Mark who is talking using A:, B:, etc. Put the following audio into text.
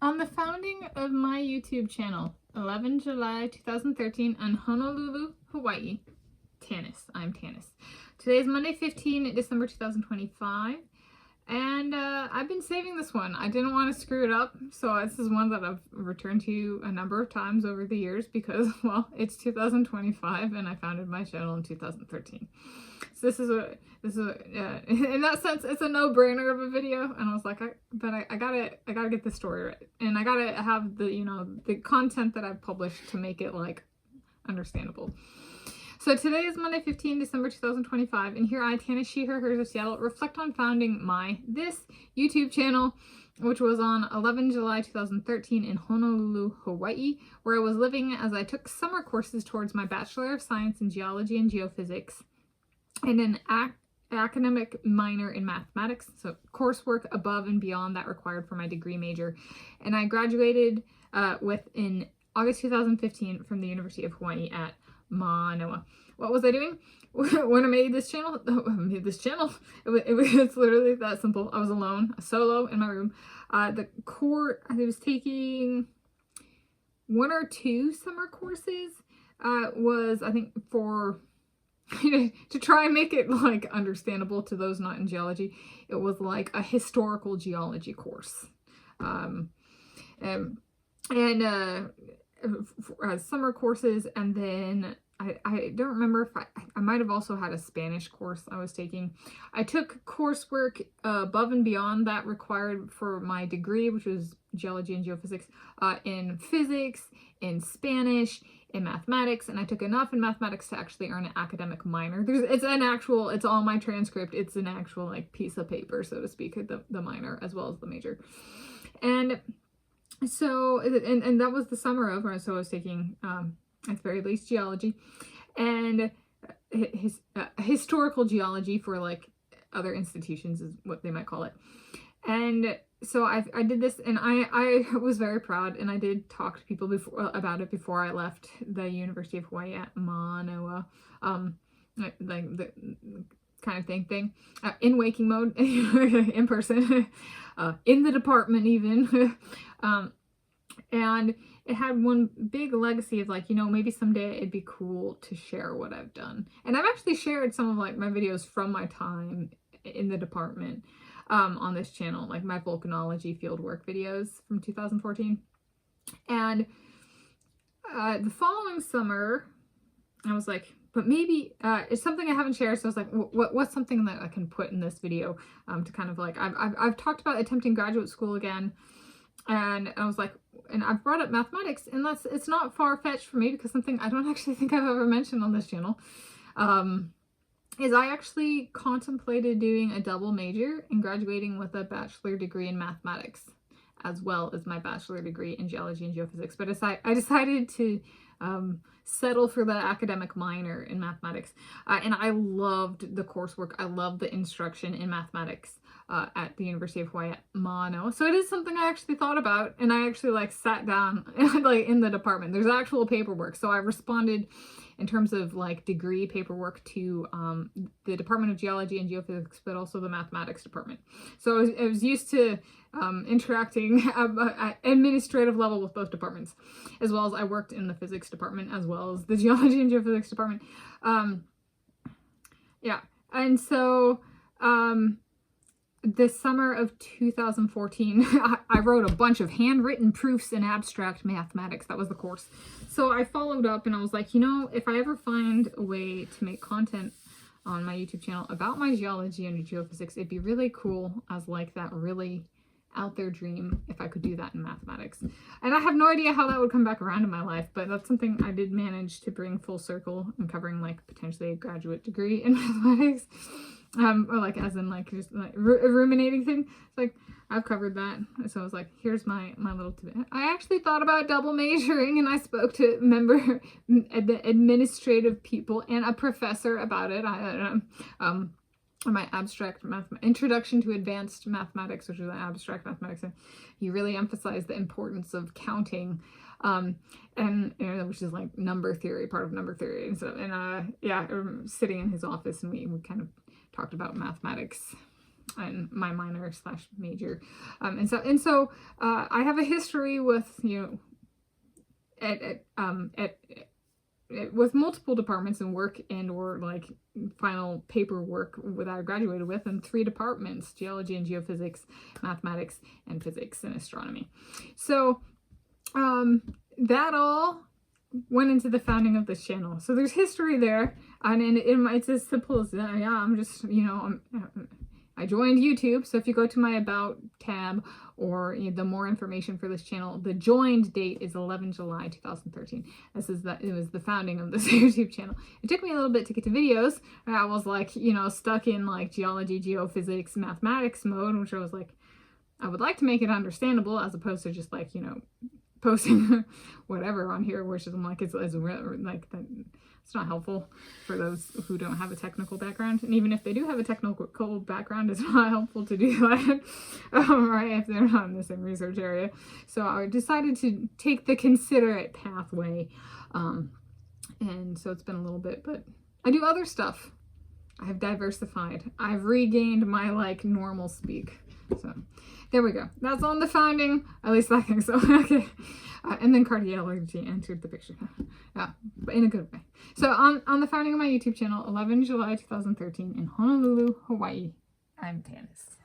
A: On the founding of my YouTube channel, 11 July 2013 on Honolulu, Hawaii, Tanis. I'm Tanis. Today is Monday, 15 December 2025, and I've been saving this one. I didn't want to screw it up, so this is one that I've returned to a number of times over the years because, well, it's 2025 and I founded my channel in 2013. So this is in that sense, it's a no-brainer of a video, and I was like, I gotta get the story right, and I gotta have the content that I've published to make it like understandable. So today is Monday, 15 December 2025, and here I, Tanis, she, her, hers of Seattle, reflect on founding this YouTube channel, which was on 11 July 2013 in Honolulu, Hawaii, where I was living as I took summer courses towards my Bachelor of Science in Geology and Geophysics and an academic minor in mathematics, so coursework above and beyond that required for my degree major. And I graduated in August 2015 from the University of Hawaii at Mānoa. What was I doing when I made this channel? It's literally that simple. I was alone, solo in my room. I was taking 1 or 2 summer courses. Was, I think, for to try and make it like understandable to those not in geology, it was like a historical geology course. Summer courses, and then I don't remember if I might have also had a Spanish course I was taking. I took coursework above and beyond that required for my degree, which was Geology and Geophysics, in physics, in Spanish, in mathematics, and I took enough in mathematics to actually earn an academic minor. It's on my transcript, it's an actual like piece of paper, so to speak, the minor as well as the major. And so, and that was the summer of, so I was taking, at the very least, geology and historical geology for like other institutions is what they might call it. And so I did this, and I was very proud, and I did talk to people about it before I left the University of Hawaii at Mānoa, like the kind of thing, in waking mode, in person, in the department even, and it had one big legacy of like, maybe someday it'd be cool to share what I've done. And I've actually shared some of like my videos from my time in the department on this channel, like my volcanology fieldwork videos from 2014. And the following summer, I was like, but maybe it's something I haven't shared. So I was like, what's something that I can put in this video to kind of like, I've talked about attempting graduate school again. And I was like, and I've brought up mathematics, and it's not far-fetched for me because something I don't actually think I've ever mentioned on this channel, is I actually contemplated doing a double major and graduating with a bachelor degree in mathematics, as well as my bachelor degree in geology and geophysics. But I decided to settle for the academic minor in mathematics. And I loved the coursework. I loved the instruction in mathematics at the University of Hawai at Mānoa. So it is something I actually thought about, and I actually like sat down like in the department. There's actual paperwork. So I responded in terms of like degree paperwork to the Department of Geology and Geophysics, but also the mathematics department. So I was used to interacting at administrative level with both departments, as well as I worked in the physics department as well as the geology and geophysics department. Yeah, and so this summer of 2014, I wrote a bunch of handwritten proofs in abstract mathematics. That was the course. So I followed up, and I was like, if I ever find a way to make content on my YouTube channel about my geology and geophysics, it'd be really cool as like that really out there dream if I could do that in mathematics. And I have no idea how that would come back around in my life, but that's something I did manage to bring full circle and covering like potentially a graduate degree in mathematics. Or like as in like just like a ruminating thing. It's like I've covered that. So I was like, here's my little tip. I actually thought about double majoring, and I spoke to administrative people and a professor about it. My abstract introduction to advanced mathematics, which is an abstract mathematics, and he really emphasized the importance of counting, and which is like number theory, part of number theory and stuff. And yeah, sitting in his office, and we kind of talked about mathematics and my minor / major. And so I have a history with, with multiple departments and work and or like final paperwork that I graduated with, and 3 departments: geology and geophysics, mathematics, and physics and astronomy. So that all went into the founding of this channel. So there's history there, and it's as simple as that. Yeah, I'm just, I joined YouTube. So if you go to my About tab or the more information for this channel, the joined date is 11 July 2013. It was the founding of this YouTube channel. It took me a little bit to get to videos. I was like, stuck in like geology, geophysics, mathematics mode, which I was like, I would like to make it understandable as opposed to just like, posting whatever on here, which is like, it's like it's not helpful for those who don't have a technical background. And even if they do have a technical background, it's not helpful to do that, right, if they're not in the same research area. So I decided to take the considerate pathway. And so it's been a little bit, but I do other stuff. I've diversified. I've regained my like normal speak. So there we go. That's on the founding. At least I think so. Okay. And then cardiology entered the picture. Yeah, but in a good way. So on the founding of my YouTube channel, 11 July 2013 in Honolulu, Hawaii, I'm Tanis.